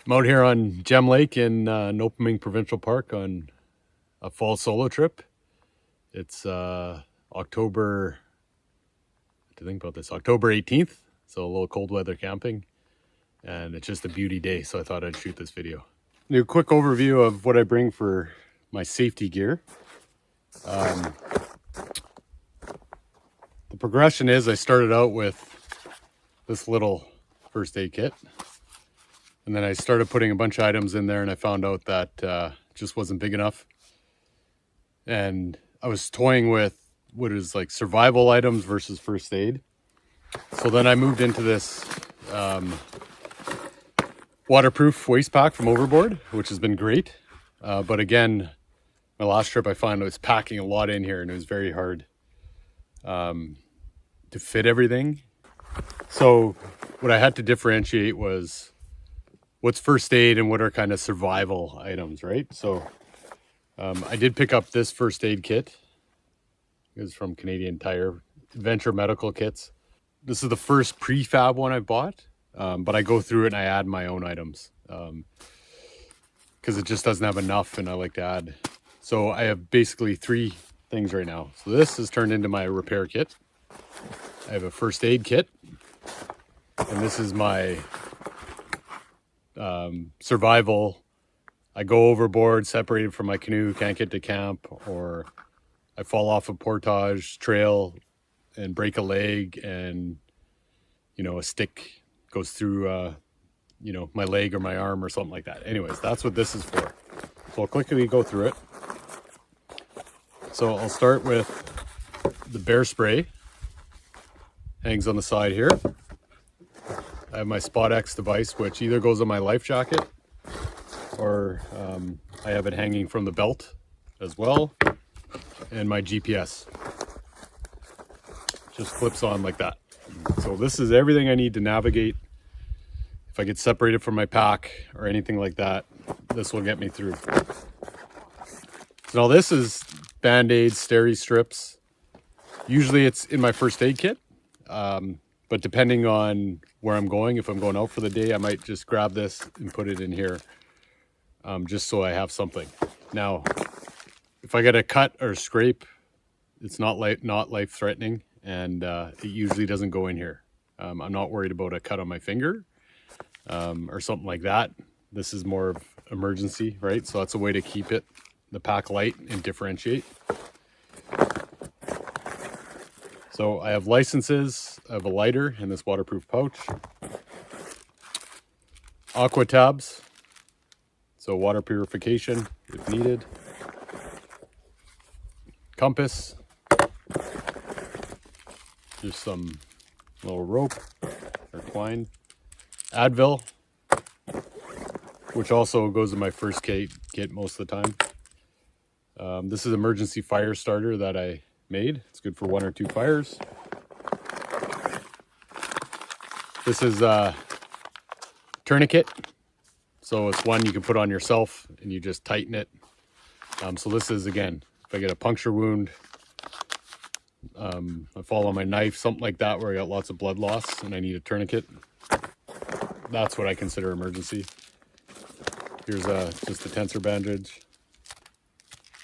I'm out here on Gem Lake in Nopaming Provincial Park on a fall solo trip. It's October, to think about this, October 18th. So a little cold weather camping, and it's just a beauty day. So I thought I'd shoot this video. Do a quick overview of what I bring for my safety gear. The progression is I started out with this little first aid kit. And then I started putting a bunch of items in there, and I found out that just wasn't big enough. And I was toying with what is like survival items versus first aid. So then I moved into this waterproof waist pack from Overboard, which has been great. But again, my last trip I found I was packing a lot in here, and it was very hard to fit everything. So what I had to differentiate was what's first aid and what are kind of survival items, right? So I did pick up this first aid kit. It's from Canadian Tire, Adventure Medical Kits. This is the first prefab one I bought, but I go through it and I add my own items because it just doesn't have enough, and I like to add. So I have basically 3 things right now. So this has turned into my repair kit. I have a first aid kit, and this is my survival. I go overboard, separated from my canoe, can't get to camp, or I fall off a portage trail and break a leg, and a stick goes through my leg or my arm or something like that. Anyways, that's what this is for. So I'll quickly go through it. So I'll start with the bear spray. Hangs on the side here. I have my Spot X device, which either goes on my life jacket or I have it hanging from the belt as well. And my GPS just flips on like that. So this is everything I need to navigate. If I get separated from my pack or anything like that, this will get me through. So now this is Band-Aids, steri strips. Usually it's in my first aid kit. But depending on where I'm going, if I'm going out for the day, I might just grab this and put it in here just so I have something. Now, if I get a cut or scrape, it's not life-threatening, and it usually doesn't go in here. I'm not worried about a cut on my finger or something like that. This is more of emergency, right? So that's a way to keep the pack light and differentiate. So I have licenses, I have a lighter in this waterproof pouch, aqua tabs, so water purification if needed, compass, just some little rope or twine, Advil, which also goes in my first kit most of the time. This is emergency fire starter that I made. It's good for 1 or 2 fires. This is a tourniquet. So it's one you can put on yourself and you just tighten it. So this is, again, if I get a puncture wound, I fall on my knife, something like that where I got lots of blood loss and I need a tourniquet. That's what I consider emergency. Here's just a tensor bandage.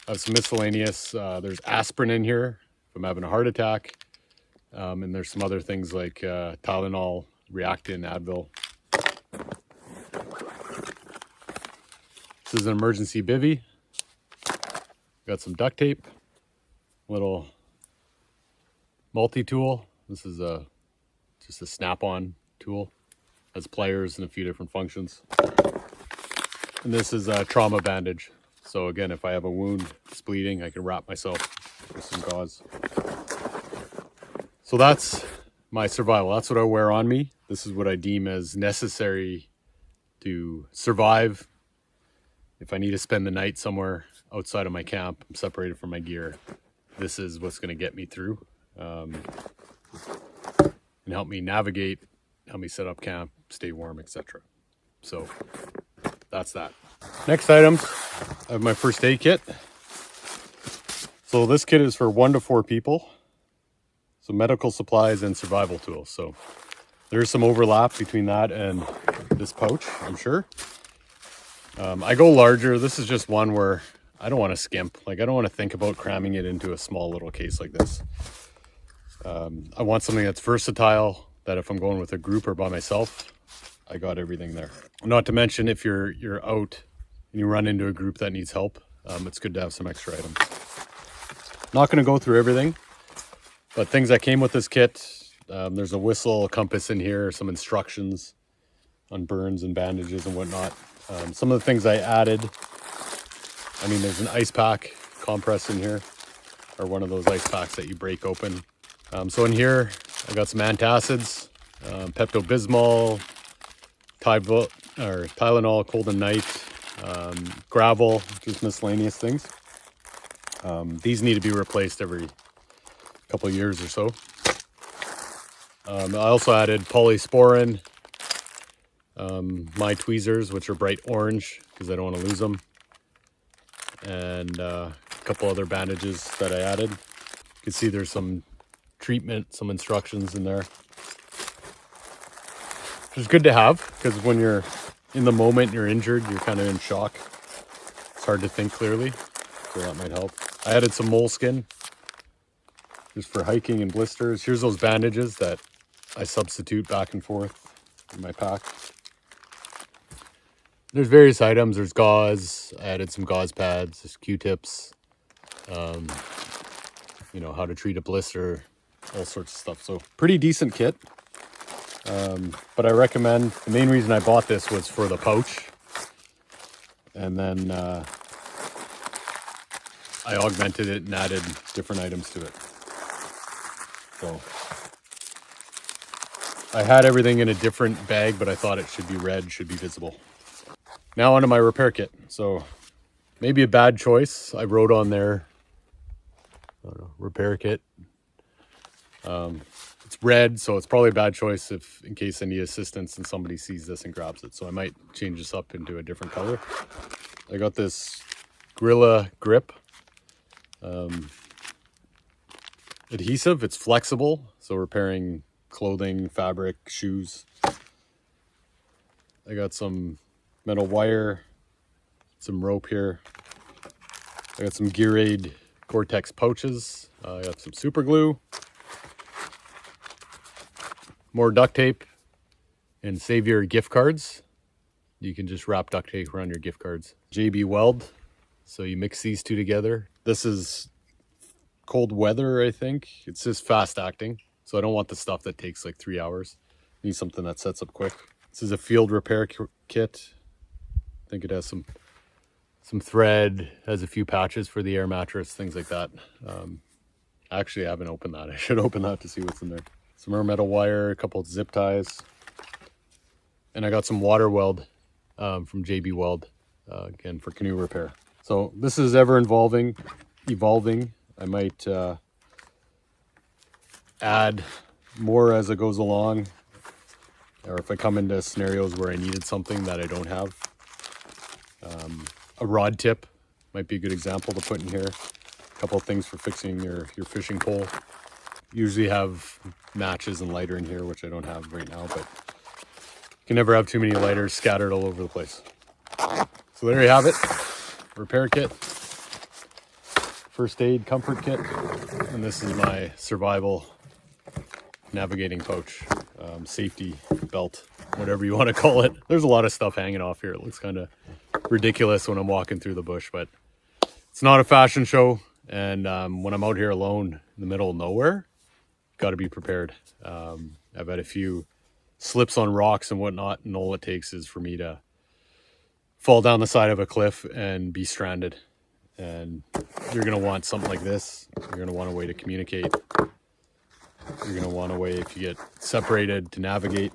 I have some miscellaneous, there's aspirin in here if I'm having a heart attack. And there's some other things like Tylenol, Reactin, Advil. This is an emergency bivy. Got some duct tape, little multi-tool. This is just a snap-on tool. Has pliers and a few different functions. And this is a trauma bandage. So again, if I have a wound, it's bleeding, I can wrap myself with some gauze. So that's my survival. That's what I wear on me. This is what I deem as necessary to survive. If I need to spend the night somewhere outside of my camp, I'm separated from my gear, this is what's going to get me through and help me navigate, help me set up camp, stay warm, etc. So that's that. Next items, I have my first aid kit. So this kit is for 1 to 4 people. So medical supplies and survival tools. So there's some overlap between that and this pouch, I'm sure. I go larger. This is just one where I don't want to skimp. Like, I don't want to think about cramming it into a small little case like this. I want something that's versatile, that if I'm going with a group or by myself, I got everything there. Not to mention, if you're out and you run into a group that needs help, it's good to have some extra items. Not going to go through everything, but things that came with this kit, there's a whistle, a compass in here, some instructions on burns and bandages and whatnot. Some of the things I added, I mean, there's an ice pack compress in here, or one of those ice packs that you break open. So in here, I got some antacids, Pepto-Bismol, Tylenol, cold and night, gravel, just miscellaneous things. These need to be replaced every couple of years or so. I also added polysporin, my tweezers, which are bright orange because I don't want to lose them, and a couple other bandages that I added. You can see there's some treatment, some instructions in there, which is good to have because when you're in the moment, you're injured, you're kind of in shock. It's hard to think clearly, so that might help. I added some moleskin just for hiking and blisters. Here's those bandages that I substitute back and forth in my pack. There's various items. There's gauze. I added some gauze pads, there's Q-tips, you know, how to treat a blister, all sorts of stuff. So pretty decent kit. But I recommend, the main reason I bought this was for the pouch. And then I augmented it and added different items to it. So I had everything in a different bag, but I thought it should be red, should be visible. Now onto my repair kit. So maybe a bad choice. I wrote on there, I don't know, repair kit. It's red, so it's probably a bad choice if, in case I need assistance and somebody sees this and grabs it. So I might change this up into a different color. I got this Gorilla Grip adhesive. It's flexible, so repairing clothing, fabric, shoes. I got some metal wire, some rope here. I got some Gear Aid Gore-Tex pouches. I got some super glue, more duct tape, and Savior gift cards. You can just wrap duct tape around your gift cards. JB Weld, so you mix these two together. This is cold weather, I think. It's just fast acting, so I don't want the stuff that takes like 3 hours. I need something that sets up quick. This is a field repair kit. I think it has some thread, has a few patches for the air mattress, things like that. Actually, I haven't opened that. I should open that to see what's in there. Some more metal wire, a couple of zip ties, and I got some water weld from JB Weld, again for canoe repair. So this is ever evolving. I might add more as it goes along, or if I come into scenarios where I needed something that I don't have. A rod tip might be a good example to put in here. A couple of things for fixing your fishing pole. Usually have matches and lighter in here, which I don't have right now, but you can never have too many lighters scattered all over the place. So there you have it. Repair kit, first aid comfort kit, and this is my survival navigating pouch, safety belt, whatever you want to call it. There's a lot of stuff hanging off here. It looks kind of ridiculous when I'm walking through the bush, but it's not a fashion show. And when I'm out here alone in the middle of nowhere, got to be prepared. I've had a few slips on rocks and whatnot, and all it takes is for me to fall down the side of a cliff and be stranded. And you're going to want something like this. You're going to want a way to communicate. You're going to want a way, if you get separated, to navigate,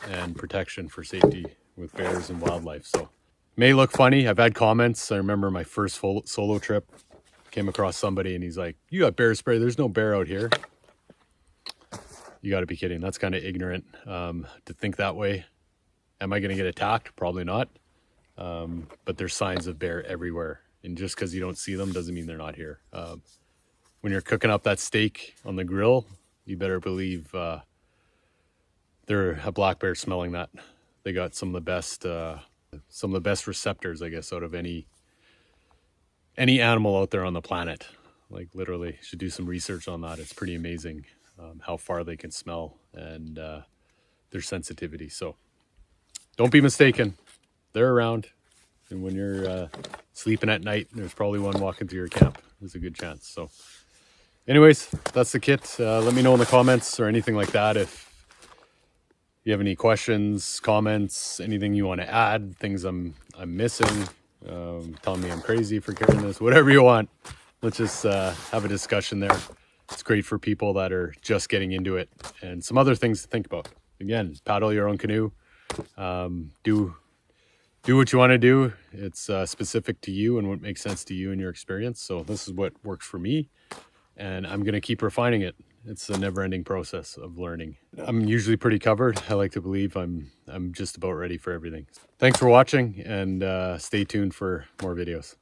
and protection for safety with bears and wildlife. So may look funny. I've had comments. I remember my first solo trip, came across somebody and he's like, "You got bear spray? There's no bear out here." You got to be kidding. That's kind of ignorant to think that way. Am I going to get attacked? Probably not. But there's signs of bear everywhere. And just because you don't see them doesn't mean they're not here. When you're cooking up that steak on the grill, you better believe they're a black bear smelling that. They got some of the best some of the best receptors, I guess, out of any animal out there on the planet. Like literally, should do some research on that. It's pretty amazing how far they can smell and their sensitivity. So don't be mistaken, they're around. And when you're sleeping at night, there's probably one walking through your camp. There's a good chance. So anyways, that's the kit. Let me know in the comments or anything like that if you have any questions, comments, anything you want to add, things I'm missing, telling me I'm crazy for carrying this, whatever you want. Let's just have a discussion there. It's great for people that are just getting into it, and some other things to think about. Again, paddle your own canoe. Do what you want to do. It's specific to you and what makes sense to you and your experience. So this is what works for me, and I'm going to keep refining it. It's a never-ending process of learning. I'm usually pretty covered. I like to believe I'm just about ready for everything. Thanks for watching, and stay tuned for more videos.